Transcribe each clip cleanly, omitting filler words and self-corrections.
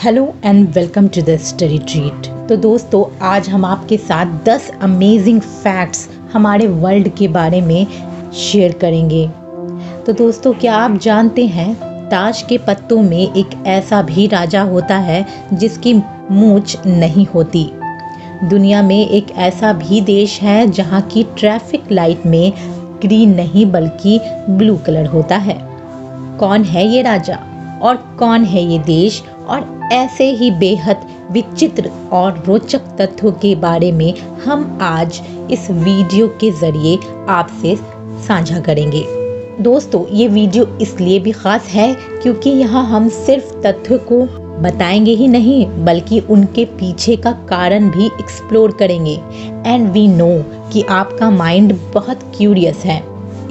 Hello and welcome to the study treat. तो दोस्तों, आज हम आपके साथ 10 अमेजिंग फैक्ट्स हमारे वर्ल्ड के बारे में शेयर करेंगे। तो दोस्तों, क्या आप जानते हैं ताश के पत्तों में एक ऐसा भी राजा होता है जिसकी मूंछ नहीं होती। दुनिया में एक ऐसा भी देश है जहां की ट्रैफिक लाइट में ग्रीन नहीं बल्कि ब्लू कलर होता है। कौन है ये राजा और कौन है ये देश, और ऐसे ही बेहद विचित्र और रोचक तथ्यों के बारे में हम आज इस वीडियो के जरिए आपसे साझा करेंगे। दोस्तों, ये वीडियो इसलिए भी खास है क्योंकि यहाँ हम सिर्फ तथ्यों को बताएंगे ही नहीं बल्कि उनके पीछे का कारण भी एक्सप्लोर करेंगे। एंड वी नो कि आपका माइंड बहुत क्यूरियस है,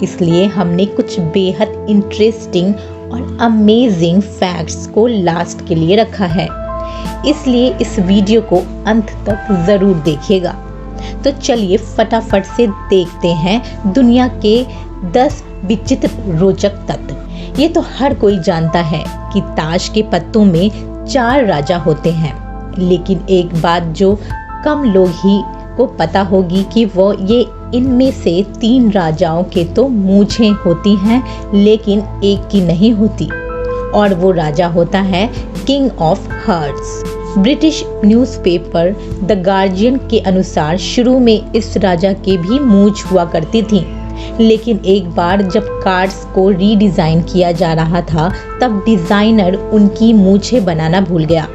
इसलिए हमने कुछ बेहद इंटरेस्टिंग और अमेजिंग फैक्ट्स को लास्ट के लिए रखा है, इसलिए इस वीडियो को अंत तक ज़रूर देखिएगा। तो चलिए फटाफट से देखते हैं दुनिया के 10 विचित्र रोचक तथ्य। ये तो हर कोई जानता है कि ताश के पत्तों में 4 राजा होते हैं, लेकिन एक बात जो कम लोग ही को पता होगी कि वो ये इनमें से 3 राजाओं के तो मूंछें होती हैं लेकिन एक की नहीं होती, और वो राजा होता है king of hearts. British newspaper the guardian के अनुसार शुरू में इस राजा के भी मूंछ हुआ करती थी, लेकिन एक बार जब कार्ड्स को रीडिज़ाइन किया जा रहा था तब डिज़ाइनर उनकी मूंछें बनाना भूल गया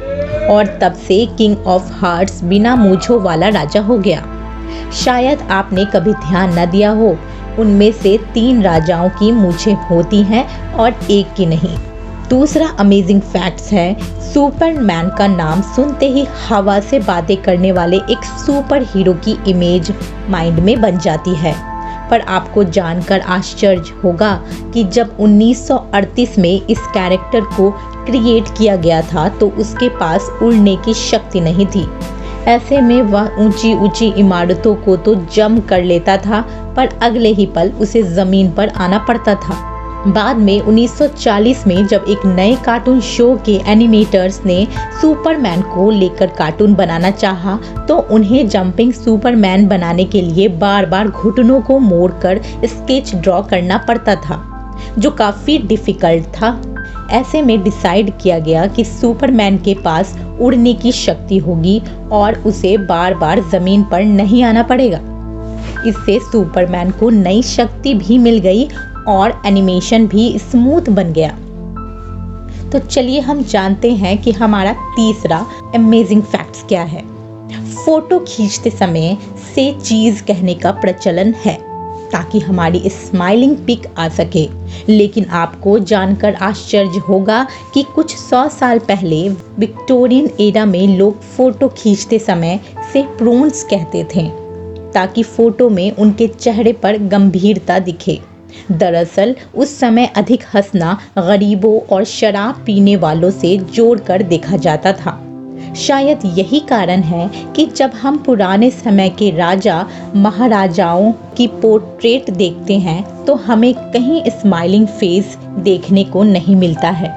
और तब से किंग ऑफ हार्ट्स बिना मूंछों वाला राजा हो गया। शायद आपने कभी ध्यान न दिया हो, उनमें से 3 राजाओं की मूंछें होती हैं और एक की नहीं। दूसरा अमेजिंग फैक्ट्स है, सुपरमैन का नाम सुनते ही हवा से बातें करने वाले एक सुपर हीरो की इमेज माइंड में बन जाती है। पर आपको जानकर आश्चर्य होगा कि जब 1938 में इस कैरेक्टर को क्रिएट किया गया था तो उसके पास उड़ने की शक्ति नहीं थी। ऐसे में वह ऊंची ऊंची इमारतों को तो जम कर लेता था, पर अगले ही पल उसे जमीन पर आना पड़ता था। बाद में 1940 में जब एक नए कार्टून शो के एनिमेटर्स ने सुपरमैन को लेकर कार्टून बनाना चाहा तो उन्हें जंपिंग सुपरमैन बनाने के लिए बार बार घुटनों को मोड़कर स्केच ड्रॉ करना पड़ता था, जो काफ़ी डिफिकल्ट था। ऐसे में डिसाइड किया गया कि सुपरमैन के पास उड़ने की शक्ति होगी और उसे बार बार जमीन पर नहीं आना पड़ेगा। इससे सुपरमैन को नई शक्ति भी मिल गई और एनिमेशन भी स्मूथ बन गया। तो चलिए हम जानते हैं कि हमारा तीसरा अमेजिंग फैक्ट्स क्या है। फोटो खींचते समय से चीज कहने का प्रचलन है ताकि हमारी स्माइलिंग पिक आ सके, लेकिन आपको जानकर आश्चर्य होगा कि कुछ 100 साल पहले विक्टोरियन एरा में लोग फोटो खींचते समय से प्रोन्स कहते थे ताकि फोटो में उनके चेहरे पर गंभीरता दिखे। दरअसल उस समय अधिक हंसना गरीबों और शराब पीने वालों से जोड़कर देखा जाता था। शायद यही कारण है कि जब हम पुराने समय के राजा महाराजाओं की पोर्ट्रेट देखते हैं तो हमें कहीं स्माइलिंग फेस देखने को नहीं मिलता है।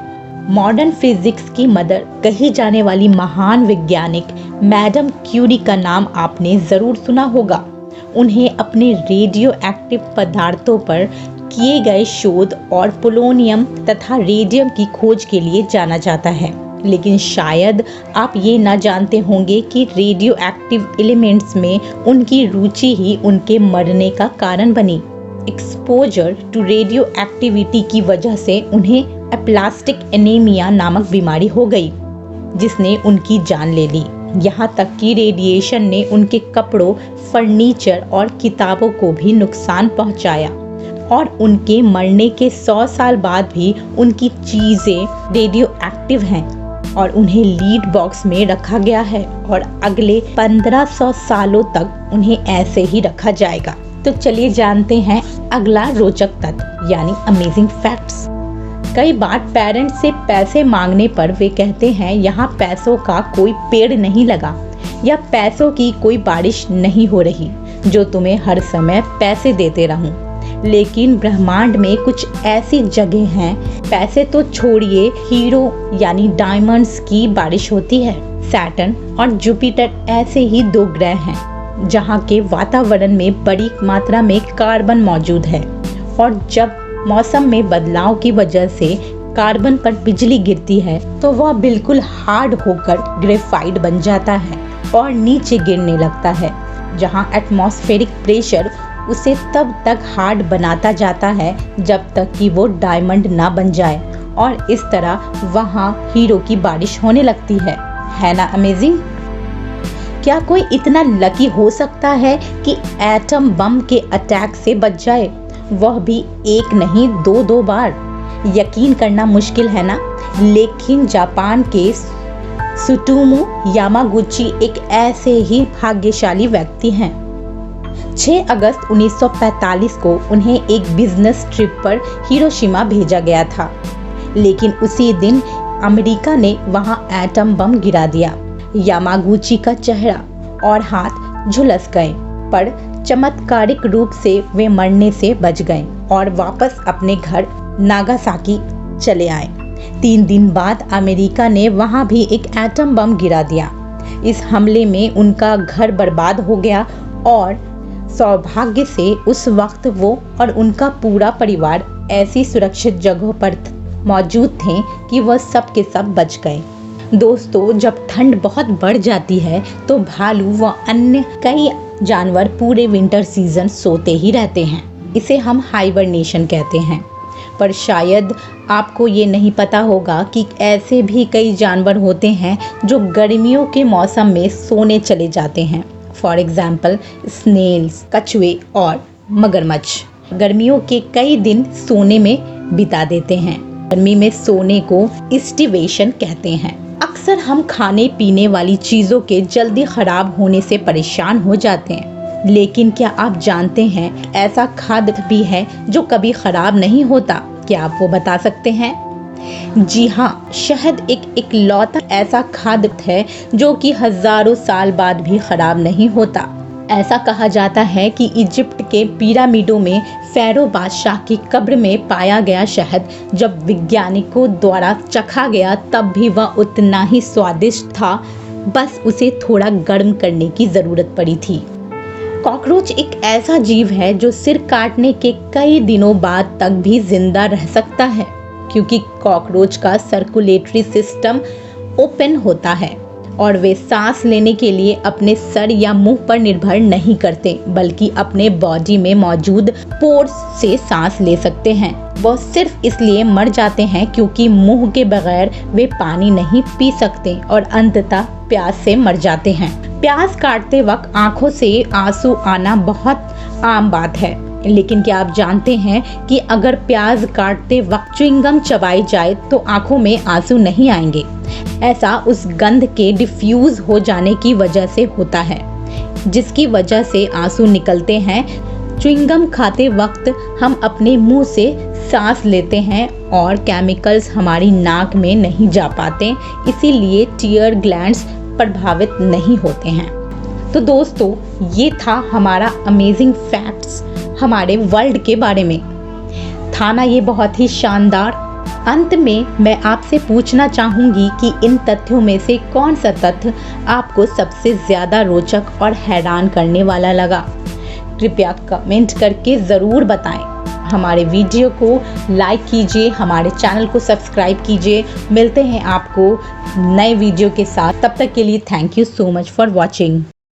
मॉडर्न फिजिक्स की मदर कही जाने वाली महान वैज्ञानिक मैडम क्यूरी का नाम आपने ज़रूर सुना होगा। उन्हें अपने रेडियो एक्टिव पदार्थों पर किए गए शोध और पोलोनियम तथा रेडियम की खोज के लिए जाना जाता है, लेकिन शायद आप ये ना जानते होंगे कि रेडियो एक्टिव एलिमेंट्स में उनकी रुचि ही उनके मरने का कारण बनी। एक्सपोजर टू रेडियो एक्टिविटी की वजह से उन्हें एप्लास्टिक एनीमिया नामक बीमारी हो गई जिसने उनकी जान ले ली। यहाँ तक कि रेडिएशन ने उनके कपड़ों, फर्नीचर और किताबों को भी नुकसान पहुँचाया, और उनके मरने के 100 साल बाद भी उनकी चीज़ें रेडियो एक्टिव हैं और उन्हें लीड बॉक्स में रखा गया है और अगले 1500 सालों तक उन्हें ऐसे ही रखा जाएगा। तो चलिए जानते हैं अगला रोचक तथ्य यानी अमेजिंग फैक्ट्स। कई बार पेरेंट्स से पैसे मांगने पर वे कहते हैं यहाँ पैसों का कोई पेड़ नहीं लगा या पैसों की कोई बारिश नहीं हो रही जो तुम्हें हर समय पैसे देते रहूं। लेकिन ब्रह्मांड में कुछ ऐसी जगह हैं, पैसे तो छोड़िए, हीरो यानी डायमंड्स की बारिश होती है। सैटर्न और जुपिटर ऐसे ही 2 ग्रह हैं जहाँ के वातावरण में बड़ी मात्रा में कार्बन मौजूद है, और जब मौसम में बदलाव की वजह से कार्बन पर बिजली गिरती है तो वह बिल्कुल हार्ड होकर ग्रेफाइट बन जाता है और नीचे गिरने लगता है, जहां एटमॉस्फेरिक प्रेशर उसे तब तक हार्ड बनाता जाता है जब तक कि वो डायमंड ना बन जाए, और इस तरह वहां हीरो की बारिश होने लगती है ना अमेजिंग। क्या कोई इतना लकी हो सकता है कि एटम बम के अटैक से बच जाए, वह भी एक नहीं 2 बार। यकीन करना मुश्किल है ना, लेकिन जापान के सुटोमू यामागुची एक ऐसे ही भाग्यशाली व्यक्ति हैं। 6 अगस्त 1945 को उन्हें एक बिजनेस ट्रिप पर हिरोशिमा भेजा गया था, लेकिन उसी दिन अमेरिका ने वहां एटम बम गिरा दिया। यामागुची का चेहरा और हाथ झुलस गए, पर चमत्कारिक रूप से वे मरने से बच गए और वापस अपने घर नागासाकी चले आए। 3 दिन बाद अमेरिका ने वहां भी एक एटम बम गिरा दिया। इस हमले में उनका घर बर्बाद हो गया, और सौभाग्य से उस वक्त वो और उनका पूरा परिवार ऐसी सुरक्षित जगहों पर मौजूद थे कि वह सब के सब बच गए। दोस्तों, जब ठंड बहुत बढ़ जाती है तो भालू व अन्य कई जानवर पूरे विंटर सीजन सोते ही रहते हैं। इसे हम हाइबरनेशन कहते हैं। पर शायद आपको ये नहीं पता होगा कि ऐसे भी कई जानवर होते हैं जो गर्मियों के मौसम में सोने चले जाते हैं। फॉर एग्जाम्पल स्नेल्स, कछुए और मगरमच्छ गर्मियों के कई दिन सोने में बिता देते हैं। गर्मी में सोने को स्टिवेशन कहते हैं। अक्सर हम खाने पीने वाली चीज़ों के जल्दी खराब होने से परेशान हो जाते हैं, लेकिन क्या आप जानते हैं ऐसा खाद्य भी है जो कभी खराब नहीं होता? क्या आप वो बता सकते हैं? जी हाँ, शहद एक इकलौता ऐसा खाद्य है जो कि हजारों साल बाद भी खराब नहीं होता। ऐसा कहा जाता है कि इजिप्ट के पिरामिडों में फ़ारो बादशाह की कब्र में पाया गया शहद जब वैज्ञानिकों द्वारा चखा गया तब भी वह उतना ही स्वादिष्ट था, बस उसे थोड़ा गर्म करने की ज़रूरत पड़ी थी। कॉकरोच एक ऐसा जीव है जो सिर काटने के कई दिनों बाद तक भी जिंदा रह सकता है, क्योंकि कॉकरोच का सर्कुलेटरी सिस्टम ओपन होता है और वे सांस लेने के लिए अपने सर या मुंह पर निर्भर नहीं करते, बल्कि अपने बॉडी में मौजूद पोर्स से सांस ले सकते हैं। वो सिर्फ इसलिए मर जाते हैं क्योंकि मुंह के बगैर वे पानी नहीं पी सकते और अंततः प्यास से मर जाते हैं। प्याज काटते वक्त आंखों से आंसू आना बहुत आम बात है, लेकिन क्या आप जानते हैं कि अगर प्याज काटते वक्त च्युइंगम चबाई जाए तो आंखों में आंसू नहीं आएंगे। ऐसा उस गंध के डिफ्यूज हो जाने की वजह से होता है, जिसकी वजह से आंसू निकलते हैं। च्युइंगम खाते वक्त हम अपने मुंह से सांस लेते हैं और केमिकल्स हमारी नाक में नहीं जा पाते, इसीलिए टीयर ग्लैंड्स प्रभावित नहीं होते हैं। तो दोस्तों, ये था हमारा अमेजिंग फैक्ट्स हमारे वर्ल्ड के बारे में। था ना ये बहुत ही शानदार? अंत में मैं आपसे पूछना चाहूँगी कि इन तथ्यों में से कौन सा तथ्य आपको सबसे ज़्यादा रोचक और हैरान करने वाला लगा? कृपया कमेंट करके ज़रूर बताएं। हमारे वीडियो को लाइक कीजिए, हमारे चैनल को सब्सक्राइब कीजिए। मिलते हैं आपको नए वीडियो के साथ, तब तक के लिए thank you so much for watching.